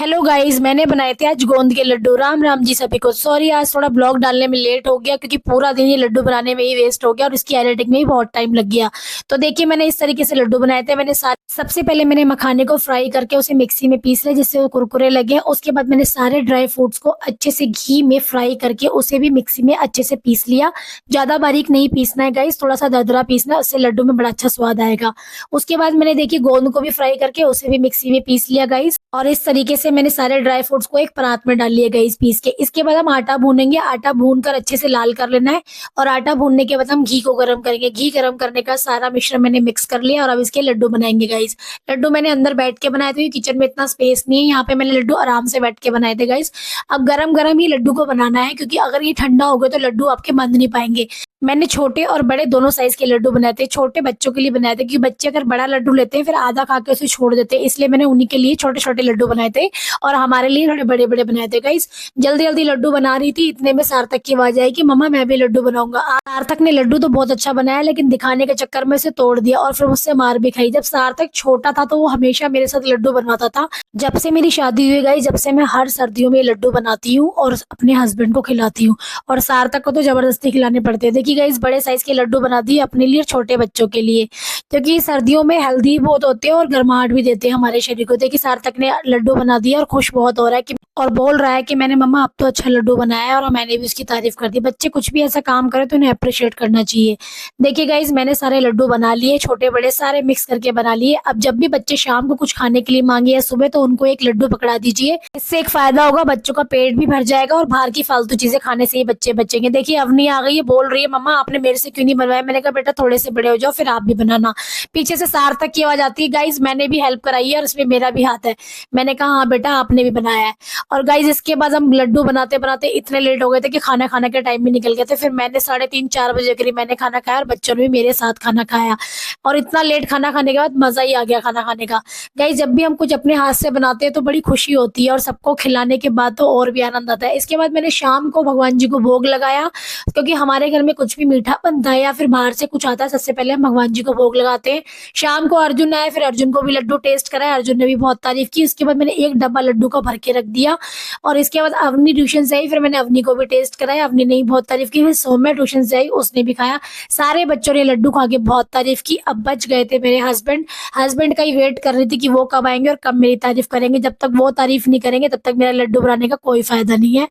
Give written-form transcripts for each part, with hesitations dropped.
Hello guys, मैंने बनाए थे आज गोंद के लड्डू। राम राम जी सभी को। सॉरी, आज थोड़ा ब्लॉग डालने में लेट हो गया क्योंकि पूरा दिन ये लड्डू बनाने में ही वेस्ट हो गया और इसकी एडिटिंग में ही बहुत टाइम लग गया। तो देखिए, मैंने इस तरीके से लड्डू बनाए थे। मैंने सारे सबसे पहले मैंने मखाने को फ्राई करके उसे मिक्सी में पीस लिया जिससे वो कुरकुरे लगे। उसके बाद मैंने सारे ड्राई फ्रूट्स को अच्छे से घी में फ्राई करके उसे भी मिक्सी में अच्छे से पीस लिया। ज्यादा बारीक नहीं पीसना है गाइस, थोड़ा सा दरदरा पीसना है, उससे लड्डू में बड़ा अच्छा स्वाद आएगा। उसके बाद मैंने देखिए गोंद को भी फ्राई करके उसे भी मिक्सी में पीस लिया गाइस। और इस तरीके से मैंने सारे ड्राई फ्रूट्स को एक परात में डाल लिया गाइस पीस के। इसके बाद हम आटा भूनेंगे। आटा भून कर अच्छे से लाल कर लेना है। और आटा भूनने के बाद हम घी को गर्म करेंगे। घी गर्म करने का सारा मिश्रण मैंने मिक्स कर लिया और अब इसके लड्डू बनाएंगे गाइस। लड्डू मैंने अंदर बैठ के बनाए थे, किचन में इतना स्पेस नहीं है। यहाँ पे मैंने लड्डू आराम से बैठ के बनाए थे गाइस। अब गरम गरम ही लड्डू को बनाना है क्योंकि अगर ये ठंडा हो गया तो लड्डू आपके बन नहीं पाएंगे। मैंने छोटे और बड़े दोनों साइज के लड्डू बनाए थे। छोटे बच्चों के लिए बनाए थे क्योंकि बच्चे अगर बड़ा लड्डू लेते हैं फिर आधा खा के उसे छोड़ देते हैं, इसलिए मैंने उन्हीं के लिए छोटे छोटे लड्डू बनाए थे और हमारे लिए थोड़े बड़े बड़े बनाए थे गाइस। जल्दी जल्दी लड्डू बना रही थी, इतने में सार्थक की आवाज आई कि मम्मा मैं भी लड्डू बनाऊंगा। सार्थक ने लड्डू तो बहुत अच्छा बनाया लेकिन दिखाने के चक्कर में उसे तोड़ दिया और फिर मुझसे मार भी खाई। जब सार्थक छोटा था तो वो हमेशा मेरे साथ लड्डू बनवाता था। जब से मेरी शादी हुई गई, जब से मैं हर सर्दियों में लड्डू बनाती हूँ और अपने हस्बैंड को खिलाती हूँ। और सार्थक को तो जबरदस्ती खिलाने पड़ते हैं। देखिए गाइस, बड़े साइज के लड्डू बना दिए अपने लिए और छोटे बच्चों के लिए, क्योंकि सर्दियों में हेल्दी बहुत होते हैं और गर्माहट भी देते हैं हमारे शरीर को। देखिए सार्थक ने लड्डू बना दिया और खुश बहुत हो रहा है कि और बोल रहा है कि मैंने मम्मा अब तो अच्छा लड्डू बनाया है, और मैंने भी उसकी तारीफ कर दी। बच्चे कुछ भी ऐसा काम करें तो उन्हें अप्रिशिएट करना चाहिए। देखिए गाइस, मैंने सारे लड्डू बना लिए, छोटे बड़े सारे मिक्स करके बना लिए। अब जब भी बच्चे शाम को कुछ खाने के लिए मांगे या सुबह, तो उनको एक लड्डू पकड़ा दीजिए। इससे एक फायदा होगा, बच्चों का पेट भी भर जाएगा और बाहर की फालतू चीजें खाने से ही बच्चे बचेंगे। देखिए अवनी आ गई है, बोल रही है मम्मा आपने मेरे से क्यों नहीं बनवाया। मैंने कहा बेटा थोड़े से बड़े हो जाओ फिर आप भी बनाना। पीछे से सार्थक की आवाज आती है। गाइस मैंने भी हेल्प कराई है और इसमें मेरा भी हाथ है। मैंने कहा हाँ बेटा आपने भी बनाया है। और गाइस इसके बाद हम लड्डू बनाते बनाते इतने लेट हो गए थे कि खाना खाने का टाइम भी निकल गया था। फिर मैंने 3:30-4 बजे करीब मैंने खाना खाया और बच्चों ने भी मेरे साथ खाना खाया। और इतना लेट खाना खाने के बाद मजा ही आ गया खाना खाने का। गाइस जब भी हम कुछ अपने हाथ से बनाते हैं तो बड़ी खुशी होती है और सबको खिलाने के बाद तो और भी आनंद आता है। इसके बाद मैंने शाम को भगवान जी को भोग लगाया, क्योंकि हमारे घर में कुछ भी मीठा बनता है या फिर बाहर से कुछ आता है सबसे पहले हम भगवान जी को भोग लगाते हैं। शाम को अर्जुन आया, फिर अर्जुन को भी लड्डू टेस्ट कराया। अर्जुन ने भी बहुत तारीफ की। उसके बाद मैंने एक डब्बा लड्डू का भर के रख दिया। और इसके बाद अवनी ट्यूशन से आई, फिर मैंने अवनी को भी टेस्ट कराया। अवनी ने भी बहुत तारीफ की। फिर सौम्या ट्यूशन से आई, उसने भी खाया। सारे बच्चों ने लड्डू खा के बहुत तारीफ की। अब बच गए थे मेरे हस्बैंड। हस्बैंड का ही वेट कर रही थी कि वो कब आएंगे और कब मेरी तारीफ करेंगे। जब तक वो तारीफ नहीं करेंगे तब तक मेरा लड्डू बनाने का कोई फायदा नहीं है।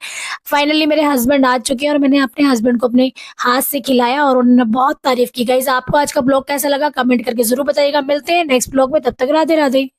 फाइनली मेरे हस्बैंड आ चुके हैं और मैंने अपने हस्बैंड को अपने हाथ से खिलाया और उन्होंने बहुत तारीफ की। गाइस आपको आज का ब्लॉग कैसा लगा कमेंट करके जरूर बताइएगा। मिलते हैं नेक्स्ट ब्लॉग में, तब तक राधे राधे।